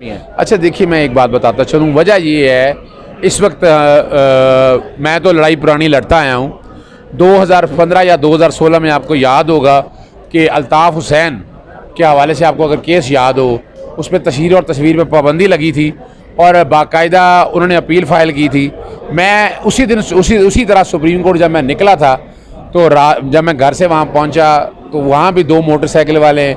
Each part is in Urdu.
اچھا دیکھیے میں ایک بات بتاتا چلوں، وجہ یہ ہے اس وقت میں تو لڑائی پرانی لڑتا آیا ہوں. 2015 یا 2016 میں آپ کو یاد ہوگا کہ الطاف حسین کے حوالے سے آپ کو اگر کیس یاد ہو، اس پہ تشہیر اور تصویر پہ پابندی لگی تھی اور باقاعدہ انہوں نے اپیل فائل کی تھی. میں اسی طرح سپریم کورٹ جب میں نکلا تھا تو جب میں گھر سے وہاں پہنچا تو وہاں بھی 2 موٹر سائیکل والے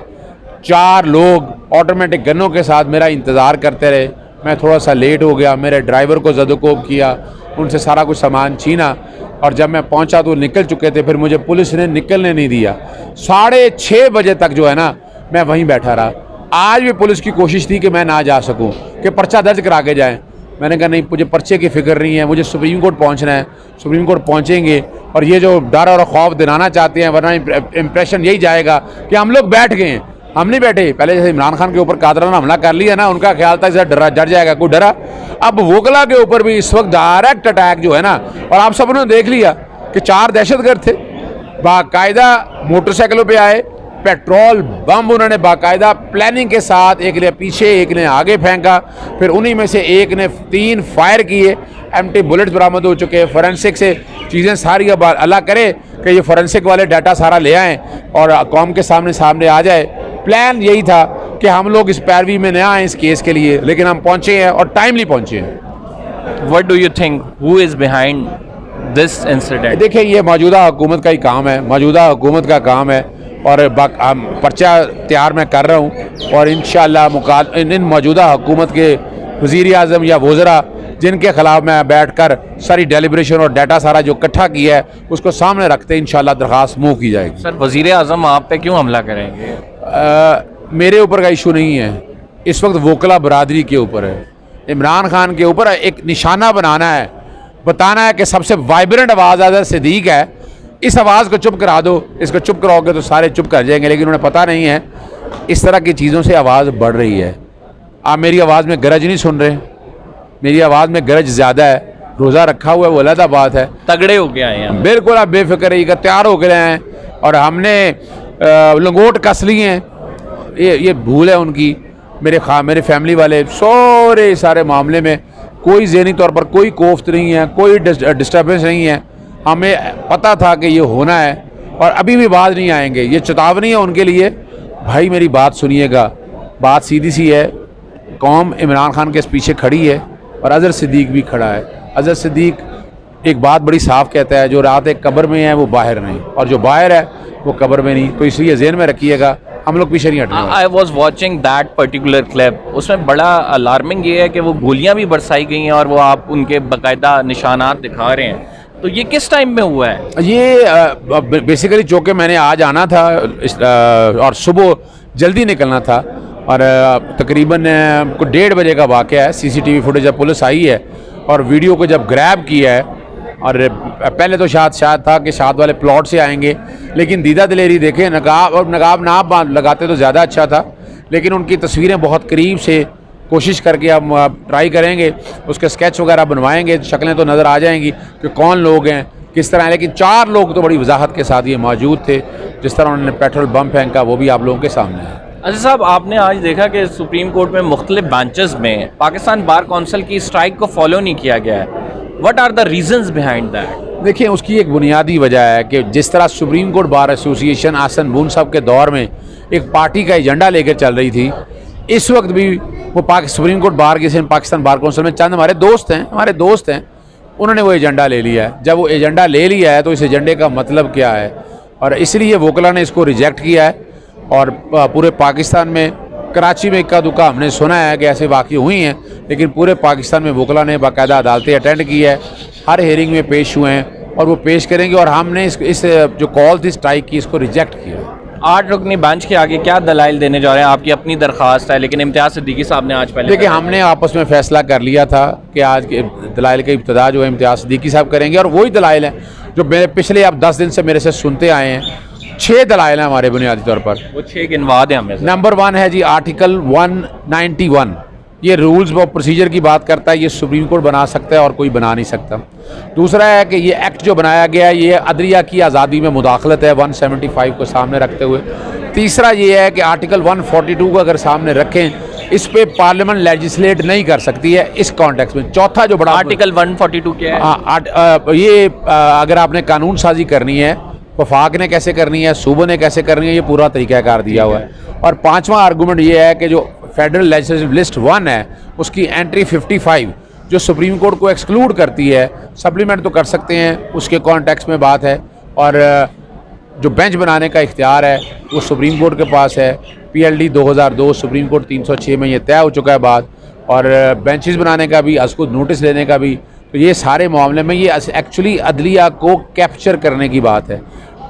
4 لوگ آٹومیٹک گنوں کے ساتھ میرا انتظار کرتے رہے. میں تھوڑا سا لیٹ ہو گیا، میرے ڈرائیور کو زد و کوب کیا، ان سے سارا کچھ سامان چھینا اور جب میں پہنچا تو نکل چکے تھے. پھر مجھے پولیس نے نکلنے نہیں دیا. 6:30 بجے تک جو ہے نا میں وہیں بیٹھا رہا. آج بھی پولیس کی کوشش تھی کہ میں نہ جا سکوں کہ پرچہ درج کرا کے جائیں. میں نے کہا نہیں، مجھے پرچے کی فکر نہیں ہے، مجھے سپریم کورٹ پہنچنا ہے. سپریم کورٹ پہنچیں گے اور یہ جو ڈر اور خوف دلانا چاہتے ہیں، ورنہ امپریشن یہی جائے گا کہ ہم لوگ بیٹھ گئے ہیں. ہم نہیں بیٹھے. پہلے جیسے عمران خان کے اوپر قاتلانہ حملہ کر لیا نا، ان کا خیال تھا کہ ڈر جائے گا، کوئی ڈرا. اب وکلا کے اوپر بھی اس وقت ڈائریکٹ اٹیک جو ہے نا، اور آپ سب نے دیکھ لیا کہ 4 دہشت گرد تھے، باقاعدہ موٹر سائیکلوں پہ آئے، پیٹرول بم انہوں نے باقاعدہ پلاننگ کے ساتھ، ایک نے پیچھے ایک نے آگے پھینکا. پھر انہی میں سے ایک نے 3 فائر کیے. empty بلٹس برآمد ہو چکے. فورینسک سے چیزیں ساری، اب اللہ کرے کہ یہ فورینسک والے ڈیٹا سارا لے آئیں اور قوم کے سامنے آ جائے. پلان یہی تھا کہ ہم لوگ اس پیروی میں نہ آئیں اس کیس کے لیے، لیکن ہم پہنچے ہیں اور ٹائملی پہنچے ہیں. What do you think? Who is behind this incident? دیکھیں یہ موجودہ حکومت کا ہی کام ہے، موجودہ حکومت کا کام ہے اور پرچہ تیار میں کر رہا ہوں اور انشاءاللہ ان موجودہ حکومت کے وزیر اعظم یا وزراء جن کے خلاف میں بیٹھ کر ساری ڈیلیبریشن اور ڈیٹا سارا جو اکٹھا کیا ہے اس کو سامنے رکھتے انشاءاللہ درخواست موو کی جائے گی. سر وزیر اعظم آپ پہ کیوں حملہ کریں گے؟ میرے اوپر کا ایشو نہیں ہے، اس وقت وکلا برادری کے اوپر ہے. عمران خان کے اوپر ایک نشانہ بنانا ہے، بتانا ہے کہ سب سے وائبرنٹ آواز اظہر صدیق ہے، اس آواز کو چپ کرا دو. اس کو چپ کراؤ گے تو سارے چپ کر جائیں گے، لیکن انہیں پتہ نہیں ہے اس طرح کی چیزوں سے آواز بڑھ رہی ہے. آپ میری آواز میں گرج نہیں سن رہے، میری آواز میں گرج زیادہ ہے. روزہ رکھا ہوا ہے وہ علیحدہ بات ہے. تگڑے ہو کے آئے ہیں بالکل، آپ بے فکر رہیے گا، تیار ہو کے رہے ہیں اور ہم نے لنگوٹ کس لی ہیں. یہ بھول ہے ان کی. میرے فیملی والے سارے معاملے میں کوئی ذہنی طور پر کوئی کوفت نہیں ہے، کوئی ڈسٹربنس نہیں ہے. ہمیں پتہ تھا کہ یہ ہونا ہے اور ابھی بھی باز نہیں آئیں گے. یہ چیتاونی ہے ان کے لیے. بھائی میری بات سنیے گا، بات سیدھی سی ہے. قوم عمران خان کے پیچھے کھڑی ہے اور اظہر صدیق بھی کھڑا ہے. اظہر صدیق ایک بات بڑی صاف کہتا ہے، جو رات ایک قبر میں ہے وہ باہر نہیں، اور جو باہر ہے وہ قبر میں نہیں. تو اس لیے ذہن میں رکھیے گا، ہم لوگ پیچھے نہیں ہٹیں گے. I was watching that particular clip. اس میں بڑا الارمنگ یہ ہے کہ وہ گولیاں بھی برسائی گئی ہیں اور وہ آپ ان کے باقاعدہ نشانات دکھا رہے ہیں. تو یہ کس ٹائم میں ہوا ہے؟ یہ بیسیکلی چونکہ میں نے آج آنا تھا اور صبح جلدی نکلنا تھا اور تقریباً 1:30 بجے کا واقعہ ہے. CCTV فوٹیج جب پولیس آئی ہے اور ویڈیو کو جب گریب کیا ہے، اور پہلے تو شاید تھا کہ شاد والے پلاٹ سے آئیں گے، لیکن دیدہ دلیری دیکھیں، نقاب نہ لگاتے تو زیادہ اچھا تھا. لیکن ان کی تصویریں بہت قریب سے کوشش کر کے ہم ٹرائی کریں گے، اس کے اسکیچ وغیرہ بنوائیں گے، شکلیں تو نظر آ جائیں گی کہ کون لوگ ہیں، کس طرح ہیں. لیکن 4 لوگ تو بڑی وضاحت کے ساتھ یہ موجود تھے. جس طرح انہوں نے پیٹرول بم پھینکا وہ بھی آپ لوگوں کے سامنے ہے. اچھا صاحب، آپ نے آج دیکھا کہ سپریم کورٹ میں مختلف بینچز میں پاکستان بار کونسل کی اسٹرائک کو فالو نہیں کیا گیا ہے. What are the reasons behind that? دیکھیں اس کی ایک بنیادی وجہ ہے کہ جس طرح سپریم کورٹ بار ایسوسی ایشن آسن بون صاحب کے دور میں ایک پارٹی کا ایجنڈا لے کر چل رہی تھی، اس وقت بھی وہ سپریم کورٹ بار کے پاکستان بار کونسل میں چند ہمارے دوست ہیں انہوں نے وہ ایجنڈا لے لیا ہے. جب وہ ایجنڈا لے لیا ہے تو اس ایجنڈے کا مطلب کیا ہے، اور اس لیے وکلا نے اس کو ریجیکٹ کیا ہے. اور پورے پاکستان میں، کراچی میں اکا دکا ہم نے سنا ہے کہ ایسے واقع ہوئی ہیں، لیکن پورے پاکستان میں وکلا نے باقاعدہ عدالتیں اٹینڈ کی ہے، ہر ہیئرنگ میں پیش ہوئے ہیں اور وہ پیش کریں گے. اور ہم نے اس جو کال تھی اسٹرائک کی، اس کو ریجیکٹ کیا. 8 رکنی بینچ کے آگے کیا دلائل دینے جا رہے ہیں؟ آپ کی اپنی درخواست ہے، لیکن امتیاز صدیقی صاحب نے آج پہلے دیکھیں ہم نے آپس میں فیصلہ کر لیا تھا کہ آج کے دلائل کی ابتدا جو ہے امتیاز صدیقی صاحب کریں گے، اور وہی دلائل ہیں جو پچھلے آپ 10 دن سے میرے سے سنتے آئے ہیں. 6 دلائل ہیں ہمارے بنیادی طور پر. وہ 6 گنوا دیں ہمیں. نمبر 1 ہے جی آرٹیکل 191. یہ رولز و پروسیجر کی بات کرتا ہے، یہ سپریم کورٹ بنا سکتا ہے اور کوئی بنا نہیں سکتا. دوسرا ہے کہ یہ ایکٹ جو بنایا گیا ہے یہ عدلیہ کی آزادی میں مداخلت ہے 175 کو سامنے رکھتے ہوئے. تیسرا یہ ہے کہ آرٹیکل 142 کو اگر سامنے رکھیں اس پہ پارلیمنٹ لیجسلیٹ نہیں کر سکتی ہے اس کانٹیکس میں. چوتھا جو بڑا آرٹیکل 142 کیا ہے؟ یہ اگر آپ نے قانون سازی کرنی ہے وفاق نے کیسے کرنی ہے, صوبوں نے کیسے کرنی ہے, یہ پورا طریقہ کار دیا ہوا ہے. اور پانچواں آرگومنٹ یہ ہے کہ جو فیڈرل لیجسلیٹو لسٹ 1 ہے اس کی انٹری 55 جو سپریم کورٹ کو ایکسکلوڈ کرتی ہے, سپلیمنٹ تو کر سکتے ہیں اس کے کانٹیکس میں بات ہے. اور جو بینچ بنانے کا اختیار ہے وہ سپریم کورٹ کے پاس ہے. PLD 2002 سپریم کورٹ 306 میں یہ طے ہو چکا ہے بات. اور بینچز بنانے کا بھی, اس کو نوٹس لینے کا بھی. تو یہ سارے معاملے میں یہ ایکچولی عدلیہ کو کیپچر کرنے کی بات ہے,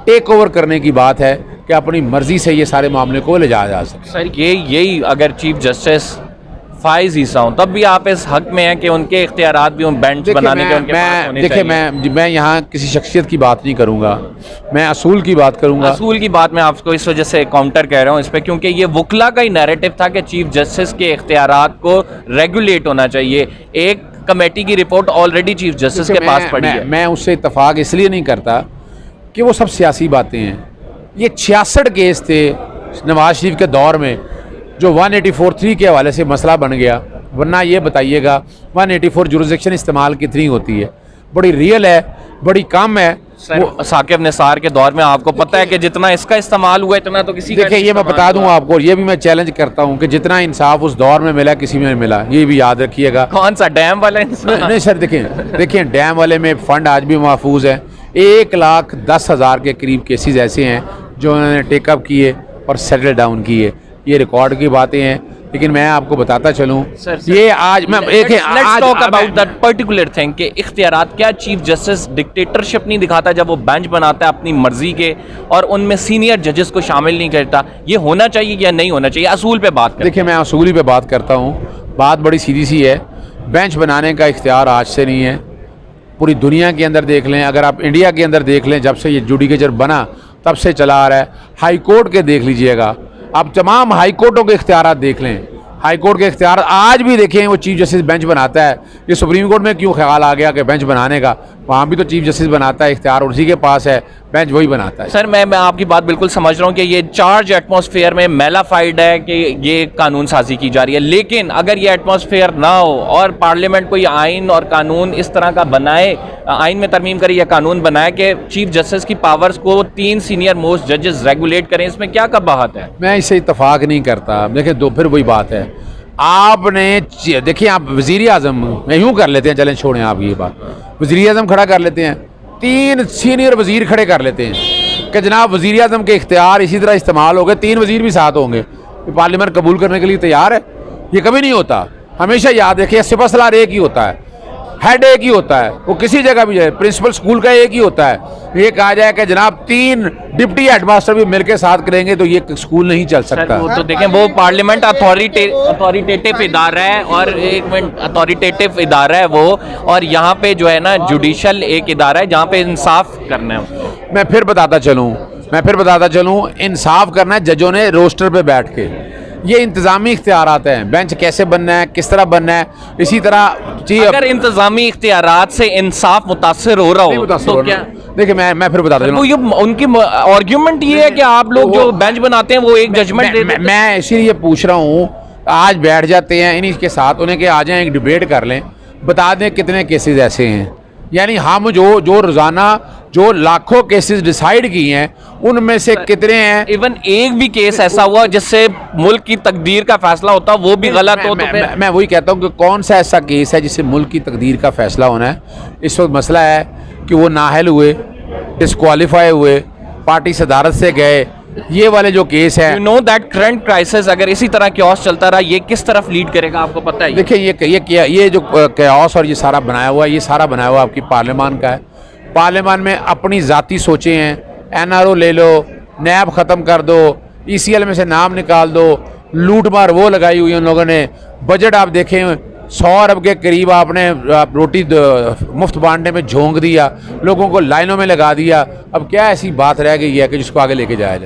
ٹیک اوور کرنے کی بات ہے کہ اپنی مرضی سے یہ سارے معاملے کو لے جایا جا سکے. سر یہی اگر چیف جسٹس فائز عیسیٰ ہوں تب بھی آپ اس حق میں ہیں کہ ان کے اختیارات بھی ان بینچ بنانے کے ان کے پاس ہونے چاہیے. دیکھیں میں یہاں کسی شخصیت کی بات نہیں کروں گا, میں اصول کی بات کروں گا. اصول کی بات میں آپ کو اس وجہ سے کاؤنٹر کہہ رہا ہوں اس پہ, کیونکہ یہ وکلا کا ہی نیریٹو تھا کہ چیف جسٹس کے اختیارات کو ریگولیٹ ہونا چاہیے. ایک کمیٹی کی رپورٹ آلریڈی چیف جسٹس کے پاس پڑی ہے. میں اس سے اتفاق اس لیے نہیں کرتا کہ وہ سب سیاسی باتیں ہیں. یہ 66 کیس تھے نواز شریف کے دور میں جو 184(3) کے حوالے سے مسئلہ بن گیا. ورنہ یہ بتائیے گا 184 جورسڈکشن استعمال کتنی ہوتی ہے؟ بڑی ریئل ہے, بڑی کم ہے. ثاقب نثار کے دور میں آپ کو پتہ ہے کہ جتنا اس کا استعمال ہوا اتنا تو کسی کا. دیکھیں یہ میں بتا دوں آپ کو, یہ بھی میں چیلنج کرتا ہوں کہ جتنا انصاف اس دور میں ملا کسی میں نہیں ملا. یہ بھی یاد رکھیے گا. کون سا ڈیم والا انصاف؟ نہیں سر, دیکھیں ڈیم والے میں فنڈ آج بھی محفوظ ہے. 1,10,000 کے قریب کیسز ایسے ہیں جو انہوں نے ٹیک اپ کیے اور سیٹل ڈاؤن کیے. یہ ریکارڈ کی باتیں ہیں. لیکن میں آپ کو بتاتا چلوں یہ آج میں let's talk about that particular thing کہ اختیارات کیا چیف جسٹس ڈکٹیٹرشپ نہیں دکھاتا جب وہ بینچ بناتا ہے اپنی مرضی کے اور ان میں سینئر ججز کو شامل نہیں کرتا؟ یہ ہونا چاہیے یا نہیں ہونا چاہیے؟ اصول پہ بات کریں. دیکھیں میں اصولی پہ بات کرتا ہوں. بات بڑی سیدھی سی ہے. بینچ بنانے کا اختیار آج سے نہیں ہے. پوری دنیا کے اندر دیکھ لیں, اگر آپ انڈیا کے اندر دیکھ لیں جب سے یہ جوڈیکیچر بنا تب سے چلا آ رہا ہے. ہائی کورٹ کے دیکھ لیجئے گا, آپ تمام ہائی کورٹوں کے اختیارات دیکھ لیں. ہائی کورٹ کے اختیار آج بھی دیکھیں وہ چیف جسٹس بینچ بناتا ہے. یہ سپریم کورٹ میں کیوں خیال آ گیا کہ بینچ بنانے کا؟ وہاں بھی تو چیف جسٹس بناتا ہے, اختیار اسی کے پاس ہے, بینچ وہی بناتا ہے. سر میں آپ کی بات بالکل سمجھ رہا ہوں کہ یہ چارج ایٹماسفیئر میں میلافائڈ ہے کہ یہ قانون سازی کی جا رہی ہے. لیکن اگر یہ ایٹماسفیئر نہ ہو اور پارلیمنٹ کوئی آئین اور قانون اس طرح کا بنائے, آئین میں ترمیم کرے یا قانون بنائے کہ چیف جسٹس کی پاورز کو 3 سینئر موسٹ ججز ریگولیٹ کریں, اس میں کیا قباحت ہے؟ میں اس سے اتفاق نہیں کرتا. دیکھیں پھر وہی بات ہے. آپ نے دیکھیں آپ وزیر اعظم میں یوں کر لیتے ہیں, چلیں چھوڑیں آپ یہ بات, وزیر اعظم کھڑا کر لیتے ہیں, 3 سینئر وزیر کھڑے کر لیتے ہیں کہ جناب وزیر اعظم کے اختیار اسی طرح استعمال ہو گئے, 3 وزیر بھی ساتھ ہوں گے. پارلیمنٹ قبول کرنے کے لیے تیار ہے؟ یہ کبھی نہیں ہوتا. ہمیشہ یاد رکھیے سپہ سالار ایک ہی ہوتا ہے, ہیڈ ایک ہی ہوتا ہے, وہ کسی جگہ بھی جائے. پرنسپل اسکول کا ایک ہی ہوتا ہے. یہ کہا جائے کہ جناب 3 ڈپٹی ہیڈ ماسٹر بھی مل کے ساتھ کریں گے تو یہ اسکول نہیں چل سکتا. تو دیکھیں وہ پارلیمنٹ اتھارٹیٹیو ادارہ ہے, اور ایک منٹ اتھارٹیٹیو ادارہ ہے وہ, اور یہاں پہ جو ہے نا جوڈیشل ایک ادارہ ہے جہاں پہ انصاف کرنا ہے. میں پھر بتاتا چلوں انصاف کرنا ہے ججوں نے روسٹر پہ بیٹھ کے. یہ انتظامی اختیارات ہیں, بینچ کیسے بننا ہے, کس طرح بننا ہے. اسی طرح اگر انتظامی اختیارات سے انصاف متاثر ہو رہا ہو تو کیا؟ دیکھیں میں پھر بتاتا چلوں, ان کی آرگیومنٹ یہ ہے کہ آپ لوگ جو بینچ بناتے ہیں وہ ایک ججمنٹ دیتے ہیں. میں اسی لیے پوچھ رہا ہوں, آج بیٹھ جاتے ہیں انہیں کے ساتھ, انہیں کہ آ جائیں ایک ڈیبیٹ کر لیں, بتا دیں کتنے کیسز ایسے ہیں. یعنی ہم جو روزانہ جو لاکھوں کیسز ڈیسائیڈ کی ہیں ان میں سے کتنے ہیں. ایون ایک بھی کیس ایسا ہوا جس سے ملک کی تقدیر کا فیصلہ ہوتا وہ بھی غلط ہو تو میں وہی کہتا ہوں کہ کون سا ایسا کیس ہے جس سے ملک کی تقدیر کا فیصلہ ہونا ہے. اس وقت مسئلہ ہے کہ وہ نااہل ہوئے, ڈسکوالیفائی ہوئے, پارٹی صدارت سے گئے. یہ والے جو کیس ہے, you know that current crisis اگر اسی طرح کیوس چلتا رہا یہ کس طرف لیڈ کرے گا آپ کو پتہ ہے؟ دیکھیں یہ جو کیوس اور یہ سارا بنایا ہوا ہے, یہ سارا بنایا ہوا آپ کی پارلیمان کا ہے. پارلیمان میں اپنی ذاتی سوچیں ہیں, NRO لے لو, نیب ختم کر دو, ECL میں سے نام نکال دو, لوٹ مار وہ لگائی ہوئی ان لوگوں نے. بجٹ آپ دیکھیں 100 ارب کے قریب آپ نے روٹی مفت بانٹنے میں جھونک دیا, لوگوں کو لائنوں میں لگا دیا. اب کیا ایسی بات رہ گئی ہے کہ جس کو آگے لے کے جایا جائے؟